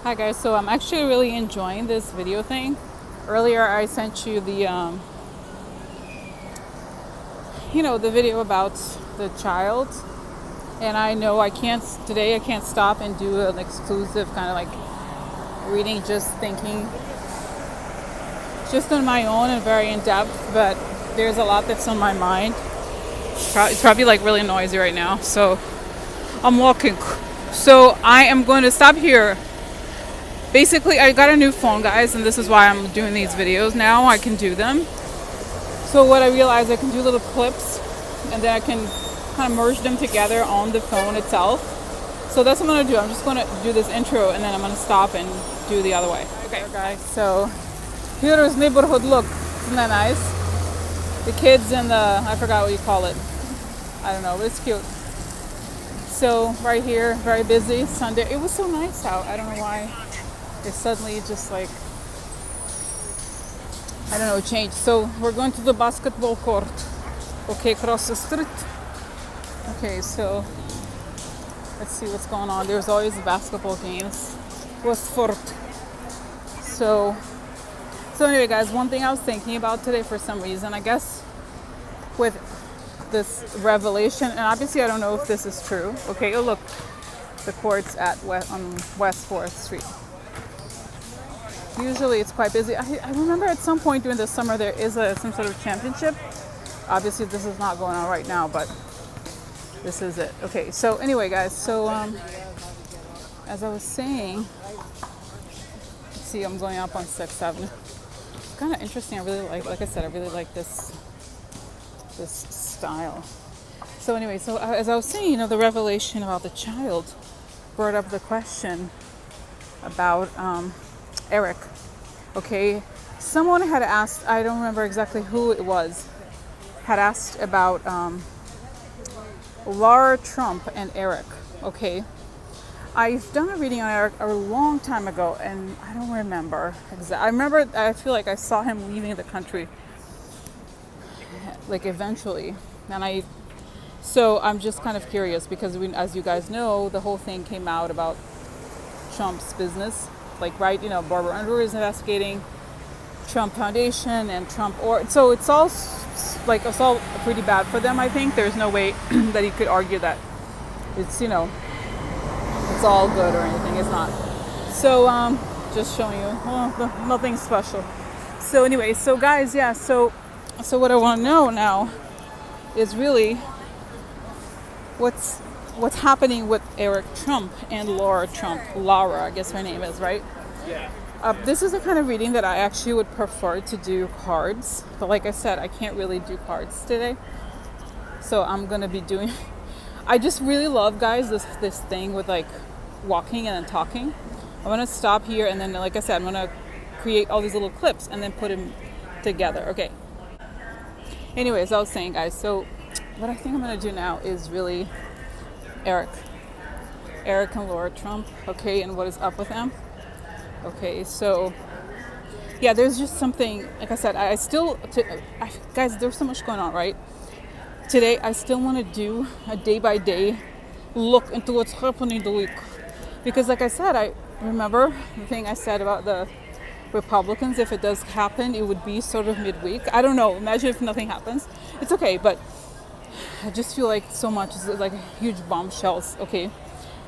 Hi guys, so I'm actually really enjoying this video thing. Earlier I sent you the the video about the child, and I know I can't stop and do an exclusive kind of like reading, just thinking just on my own and very in depth, but there's a lot that's on my mind. It's probably like really noisy right now, so I'm walking. So I am going to stop here. Basically, I got a new phone, guys, and this is why I'm doing these videos now. I can do them. So what I realized, I can do little clips, and then I can kind of merge them together on the phone itself. So that's what I'm going to do. I'm just going to do this intro, and then I'm going to stop and do the other way. Okay, guys, so here is neighborhood look. Isn't that nice? The kids and I forgot what you call it. I don't know, but it's cute. So right here, very busy Sunday. It was so nice out. I don't know why. It suddenly just like, I don't know, changed. So we're going to the basketball court. Okay, across the street. Okay, so let's see what's going on. There's always basketball games. What's fort? So anyway, guys, one thing I was thinking about today for some reason, I guess with this revelation, and obviously I don't know if this is true. Okay, oh look, the court's on West 4th Street. Usually it's quite busy. I remember at some point during the summer there is some sort of championship. Obviously this is not going on right now, but this is it. Okay, so anyway, guys, so as I was saying, let's see, I'm going up on 6th Avenue. It's kind of interesting. I really like I said, I really like this style. So anyway, so as I was saying, the revelation about the child brought up the question about Eric. Okay, someone had asked, I don't remember exactly who it was, had asked about Laura Trump and Eric. Okay, I've done a reading on Eric a long time ago, and I don't remember exactly. I feel like I saw him leaving the country, like eventually, and so I'm just kind of curious because as you guys know, the whole thing came out about Trump's business. Like, right, Barbara Underwood is investigating Trump Foundation and Trump, so it's all pretty bad for them. I think there's no way that he could argue that it's it's all good or anything. It's not. So just showing you, nothing special. So anyway, so guys, yeah. So what I want to know now is really what's happening with Eric Trump and Laura Trump. Laura, I guess her name is, right? Yeah. This is the kind of reading that I actually would prefer to do cards. But like I said, I can't really do cards today. So I'm going to be doing... I just really love, guys, this thing with like walking and then talking. I'm going to stop here, and then, like I said, I'm going to create all these little clips and then put them together. Okay. Anyways, I was saying, guys, so what I think I'm going to do now is really Eric and Laura Trump, okay, and what is up with them. Okay, so yeah, there's just something, like I said, guys, there's so much going on, right? Today, I still want to do a day-by-day look into what's happening the week, because like I said, I remember the thing I said about the Republicans. If it does happen, it would be sort of midweek. I don't know, imagine if nothing happens. It's okay, but I just feel like so much is like huge bombshells, okay?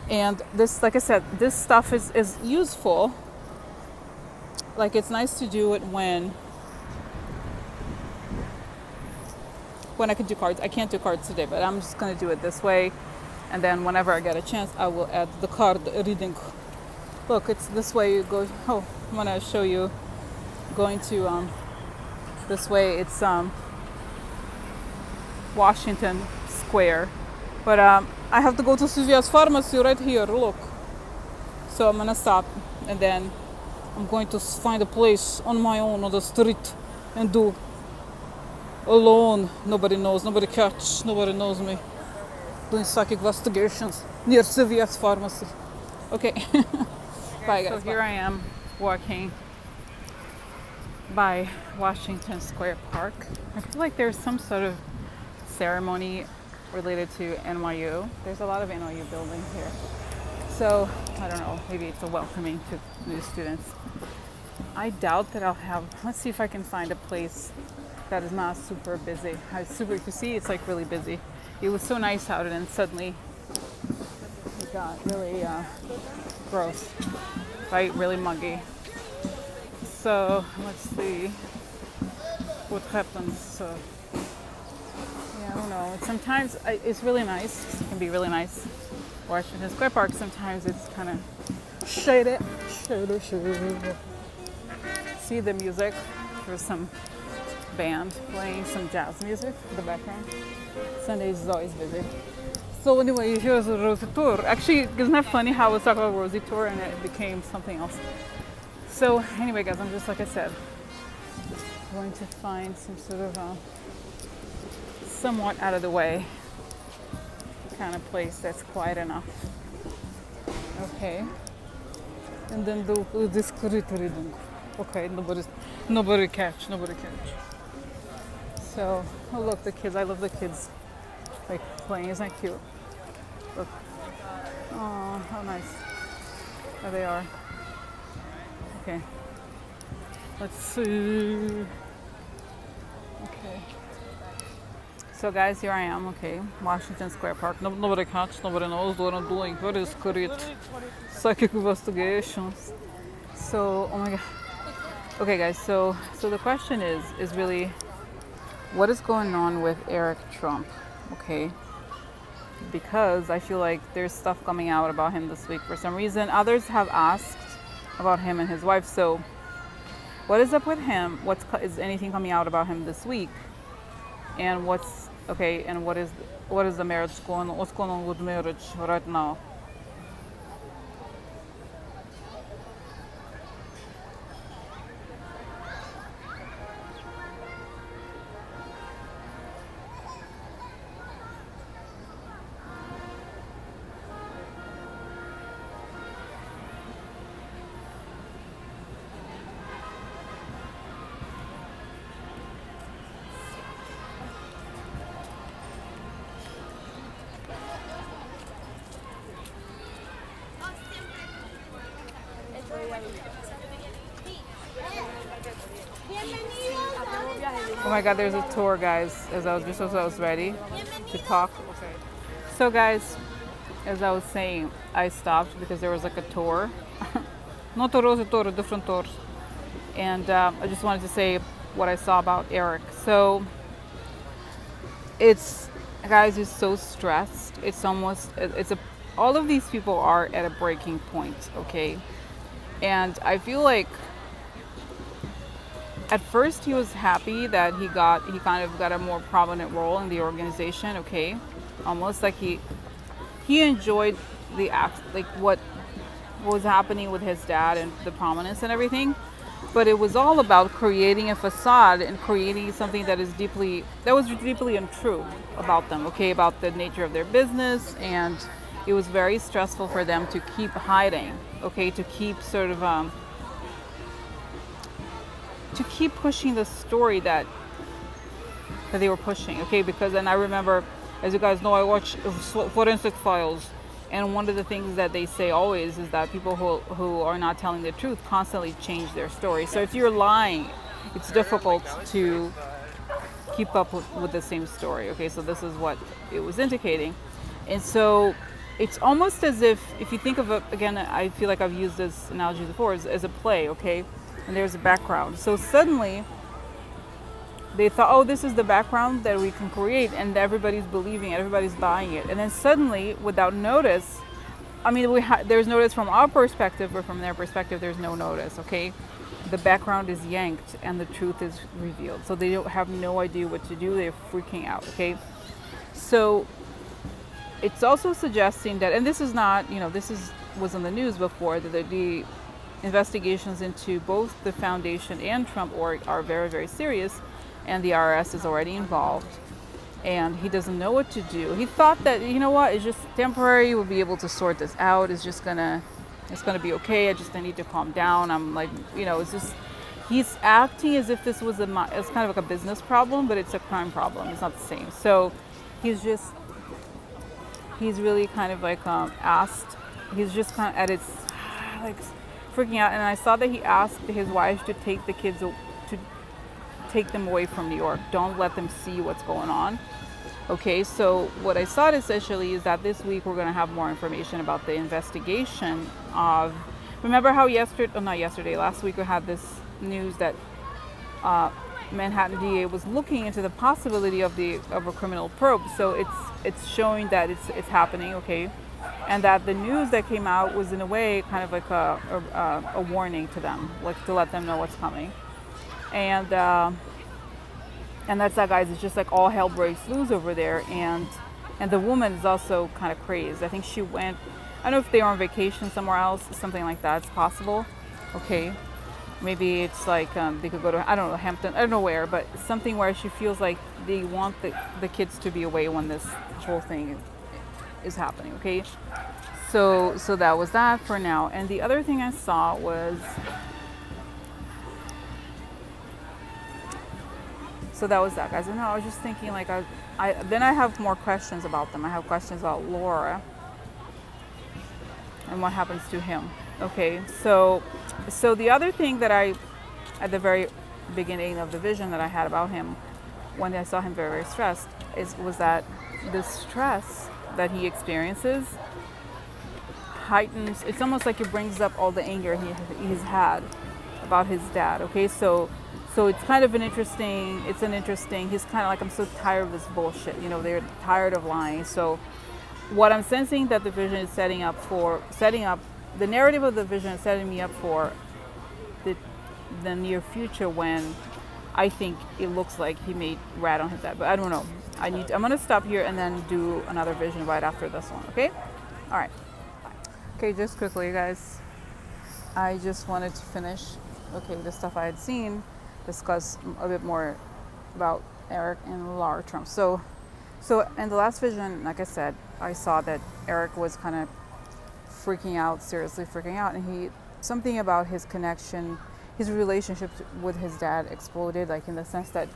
And this, like I said, this stuff is useful. Like, it's nice to do it when I could do cards. I can't do cards today, but I'm just going to do it this way. And then whenever I get a chance, I will add the card reading. Look, it's this way you go. Oh, I'm going to show you going to this way. It's Washington Square, but I have to go to Sylvia's pharmacy right here. Look, so I'm gonna stop, and then I'm going to find a place on my own on the street and do alone. Nobody knows, nobody knows me. Doing psychic investigations near Sylvia's pharmacy. Okay. Bye, guys. So here I am walking by Washington Square Park. I feel like there's some sort of ceremony related to NYU. There's a lot of NYU buildings here. So I don't know, maybe it's a welcoming to new students. I doubt that I'll have, let's see if I can find a place that is not super busy. You see, it's like really busy. It was so nice out and then suddenly it got really gross, right? Really muggy. So let's see what happens. So, yeah, I don't know. Sometimes it's really nice. It can be really nice. Washington Square Park, sometimes it's kind of shady. See the music? There's some band playing some jazz music in the background. Sundays is always busy. So anyway, here's a Rosie tour. Actually, isn't that funny how I was talking about Rosie tour and it became something else? So anyway, guys, I'm just like I said, going to find some sort of somewhat out of the way kind of place that's quiet enough. Okay. And then do this curry. Okay, nobody catch. So, oh look, the kids, I love the kids like playing, isn't that cute? Look. Oh, how nice. There they are. Okay. Let's see. Okay. So guys, here I am, okay, Washington Square Park. Nobody catch, nobody knows what I'm doing. What is it? Psychic investigations. So, oh my god. Okay guys, so the question is really, what is going on with Eric Trump, okay? Because I feel like there's stuff coming out about him this week for some reason. Others have asked about him and his wife, so what is up with him? Is anything coming out about him this week? And what is the marriage going on? What's going on with marriage right now? Oh my god, there's a tour, guys, as I was ready to talk. Okay. So guys, as I was saying, I stopped because there was like a tour. Not a Rosie tour, a different tour. And I just wanted to say what I saw about Eric. So guys, he's so stressed. All of these people are at a breaking point, okay? And I feel like at first he was happy that he kind of got a more prominent role in the organization, okay? Almost like he enjoyed the act, like what was happening with his dad and the prominence and everything. But it was all about creating a facade and creating something that was deeply untrue about them, okay? About the nature of their business, and it was very stressful for them to keep hiding, okay? To keep sort of to keep pushing the story that they were pushing, okay? Because then I remember, as you guys know, I watch Forensic Files, and one of the things that they say always is that people who are not telling the truth constantly change their story. So if you're lying, it's difficult to keep up with the same story, okay? So this is what it was indicating. And so it's almost as if you think of it, again, I feel like I've used this analogy before, as a play, okay? And there's a background. So suddenly they thought, oh, this is the background that we can create, and everybody's believing it, everybody's buying it. And then suddenly, without notice, I mean, there's notice from our perspective, but from their perspective, there's no notice, okay? The background is yanked and the truth is revealed. So they don't have no idea what to do. They're freaking out, okay? So it's also suggesting that, and this is not, was in the news before, that the investigations into both the foundation and Trump org are very, very serious, and the IRS is already involved, and he doesn't know what to do. He thought that, it's just temporary, we'll be able to sort this out, it's gonna be okay, I need to calm down. I'm like, it's just, he's acting as if this was it's kind of like a business problem, but it's a crime problem, it's not the same. So he's really kind of like asked he's just kind of at its like freaking out. And I saw that he asked his wife to take the kids to take them away from New York. Don't let them see what's going on. Okay, so what I saw essentially is that this week we're going to have more information about the investigation of. Remember how last week we had this news that Manhattan DA was looking into the possibility of a criminal probe. So it's showing that it's happening, okay, and that the news that came out was in a way kind of like a warning to them, like to let them know what's coming, and that's that, guys. It's just like all hell breaks loose over there, and the woman is also kind of crazed. I think she went. I don't know if they were on vacation somewhere else, something like that. It's possible. Okay. Maybe it's like they could go to, I don't know, Hampton, I don't know where, but something where she feels like they want the kids to be away when this whole thing is happening, okay? So that was that for now. And the other thing I saw was, so that was that, guys. And I was just thinking, like, then I have more questions about them. I have questions about Laura and what happens to him. Okay, so the other thing that at the very beginning of the vision that I had about him, when I saw him very, very stressed, was that the stress that he experiences heightens. It's almost like it brings up all the anger he's had about his dad. Okay, so it's kind of he's kind of like, I'm so tired of this bullshit. You know, they're tired of lying. So what I'm sensing that the vision is setting up, the narrative of the vision is setting me up for the near future, when I think it looks like he may rat on his dad. But I don't know. I'm going to stop here and then do another vision right after this one, okay? All right. Okay, just quickly, you guys. I just wanted to finish, the stuff I had seen, discuss a bit more about Eric and Laura Trump. So in the last vision, like I said, I saw that Eric was kind of seriously freaking out, and something about his connection, his relationship with his dad exploded, like in the sense that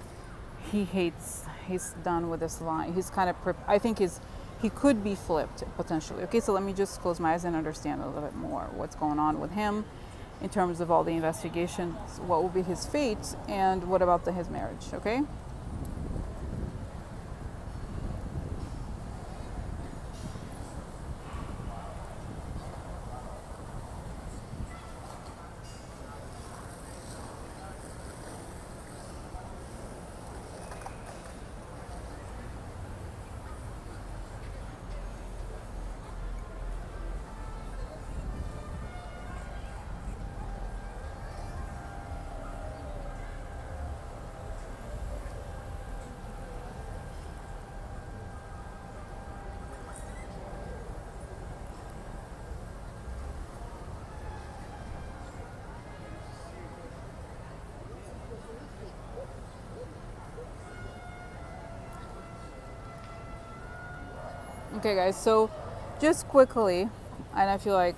he's done with this line. He's kind of, I think he could be flipped potentially. Okay, so let me just close my eyes and understand a little bit more what's going on with him in terms of all the investigations, what will be his fate, and what about his marriage, okay? Okay, guys, so just quickly, and I feel like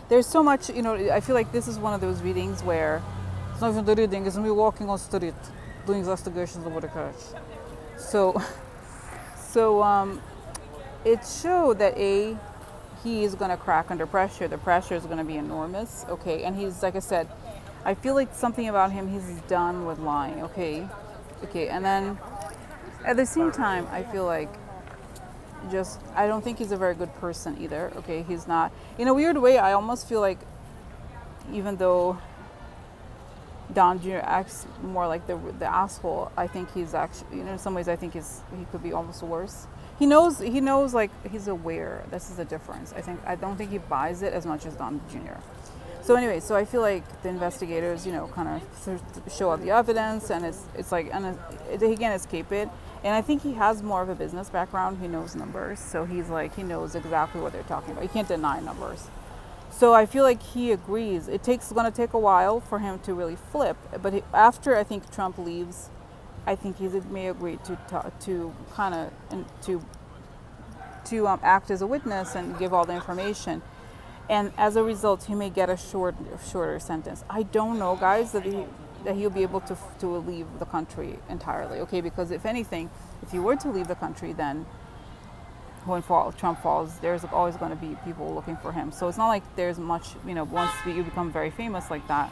there's so much, I feel like this is one of those readings where it's not even the reading, it's me walking on street, doing investigations over the cash. So it showed that he is going to crack under pressure. The pressure is going to be enormous, okay? And he's, like I said, I feel like something about him, he's done with lying, okay? And then at the same time, I feel like I don't think he's a very good person either, okay? He's not, in a weird way, I almost feel like, even though Don Jr. acts more like the asshole, I think he's actually, in some ways, I think he could be almost worse. He knows, like, he's aware. This is the difference. I don't think he buys it as much as Don Jr. So anyway, so I feel like the investigators, kind of show up the evidence, and it's like, and he can't escape it. And I think he has more of a business background. He knows numbers, so he knows exactly what they're talking about. He can't deny numbers. So I feel like he agrees. It's going to take a while for him to really flip, but after I think Trump leaves, I think he may agree to act as a witness and give all the information. And as a result, he may get a shorter sentence. I don't know, guys, that he'll be able to leave the country entirely, okay? Because if anything, if he were to leave the country, then when Trump falls, there's always going to be people looking for him. So it's not like there's much, once you become very famous like that,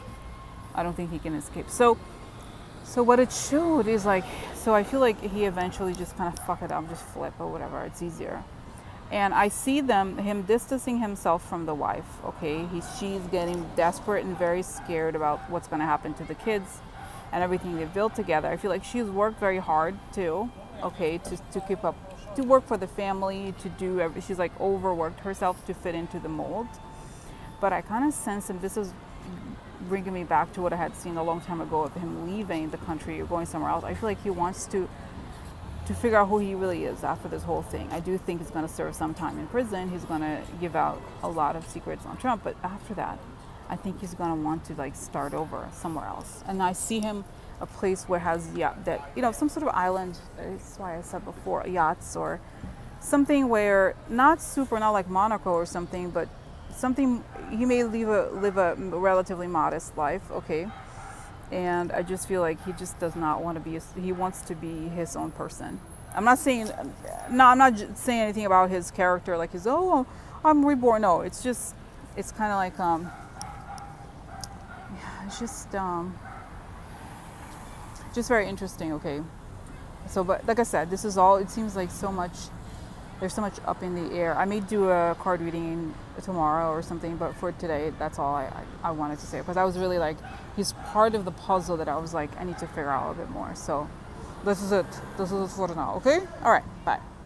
I don't think he can escape. So what it showed is like, so I feel like he eventually just kind of fuck it up, just flip or whatever. It's easier. And I see him distancing himself from the wife. Okay, she's getting desperate and very scared about what's going to happen to the kids and everything they've built together. I feel like she's worked very hard too. Okay, to keep up, to work for the family, to do she's like overworked herself to fit into the mold. But I kind of sense, and this is bringing me back to what I had seen a long time ago of him leaving the country or going somewhere else. I feel like he wants to figure out who he really is after this whole thing. I do think he's going to serve some time in prison. He's going to give out a lot of secrets on Trump, but after that, I think he's going to want to like start over somewhere else. And I see him a place where has some sort of island. That's why I said before, yachts or something where not like Monaco or something, but something he may live a relatively modest life. Okay. And I just feel like he just does not want to be, he wants to be his own person. I'm not saying anything about his character, like I'm reborn. No, it's kind of like, it's just very interesting. Okay. So, but like I said, this is all, it seems like there's so much up in the air. I may do a card reading tomorrow or something, but for today, that's all I wanted to say. Because I was really like, he's part of the puzzle that I was like, I need to figure out a bit more. So this is it. This is it for now, okay? All right, bye.